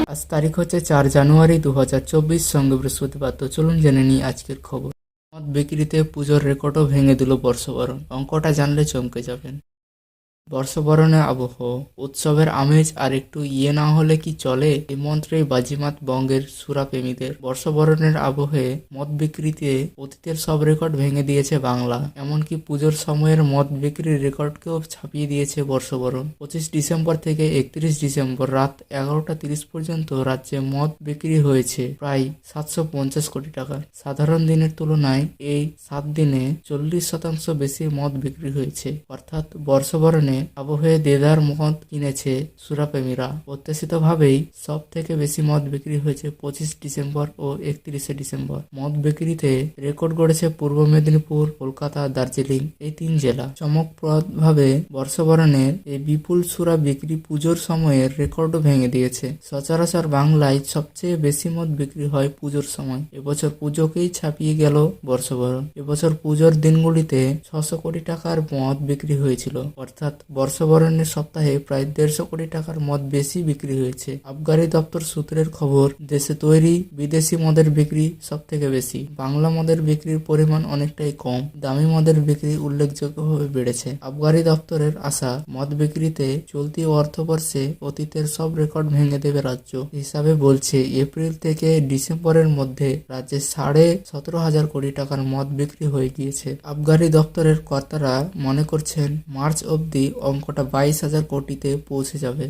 আজ তারিখ হচ্ছে 4 জানুয়ারি 2024, সঙ্গে বৃহস্পতিবার। তো চলুন জেনে নিই আজকের খবর। মদ বিক্রিতে পুজোর রেকর্ডও ভেঙে দিল বর্ষবরণ, অঙ্কটা জানলে চমকে যাবেন। বর্ষবরণে আবহ, উৎসবের আমেজ আর একটু না হলে কি চলে, এই মন্ত্রেই বাজিমাত বঙ্গের সুরাপ্রেমীদের। বর্ষবরণের আবহে মদ বিক্রিতে অতীতের সব রেকর্ড ভেঙে দিয়েছে বাংলা, এমনকি পুজোর সময়ের মদ বিক্রির রেকর্ডকেও ছাপিয়ে দিয়েছে বর্ষবরণ। 25 ডিসেম্বর থেকে 31 ডিসেম্বর রাত 11টা 30 পর্যন্ত রাজ্যে মদ বিক্রি হয়েছে প্রায় 750 কোটি টাকার। সাধারণ দিনের তুলনায় এই 7 দিনে 40% বেশি মদ বিক্রি হয়েছে। অর্থাৎ বর্ষবরণে আবহে দেদার মদ কিনেছে সুরাপ্রেমীরা। প্রত্যাশিতভাবেই সব থেকে বেশি মদ বিক্রি হয়েছে 25 ডিসেম্বর ও 31 ডিসেম্বর। মদ বিক্রিতে রেকর্ড গড়েছে পূর্ব মেদিনীপুর, কলকাতা, দার্জিলিং এই 3 জেলা। চমকপ্রদভাবে বর্ষবরণের এই বিপুল সুরা বিক্রি পুজোর সময়ের রেকর্ডও ভেঙে দিয়েছে। সচরাচর বাংলায় সবচেয়ে বেশি মদ বিক্রি হয় পুজোর সময়। এবছর পুজোকেই ছাপিয়ে গেল বর্ষবরণ। এবছর পুজোর দিনগুলিতে 600 কোটি টাকার মদ বিক্রি হয়েছিল, অর্থাৎ বর্ষবরণের সপ্তাহে প্রায় 150 কোটি টাকার মদ বেশি বিক্রি হয়েছে। আবগারি দপ্তর সূত্রের খবর, দেশে তৈরি বিদেশি মদের বিক্রি সব থেকে বেশি। বাংলা মদের বিক্রির পরিমাণ অনেকটাই কম, দামি মদের বিক্রি উল্লেখযোগ্যভাবে বেড়েছে। আবগারি দপ্তরের আশা, মদ বিক্রিতে চলতি অর্থবর্ষে অতীতের সব রেকর্ড ভেঙে দেবে রাজ্য। হিসাবে বলছে এপ্রিল থেকে ডিসেম্বরের মধ্যে রাজ্যে 17,500 কোটি টাকার মদ বিক্রি হয়ে গিয়েছে। আবগারি দপ্তরের কর্তারা মনে করছেন মার্চ অবধি অঙ্কটা 22,000 কোটিতে পৌঁছে যাবে।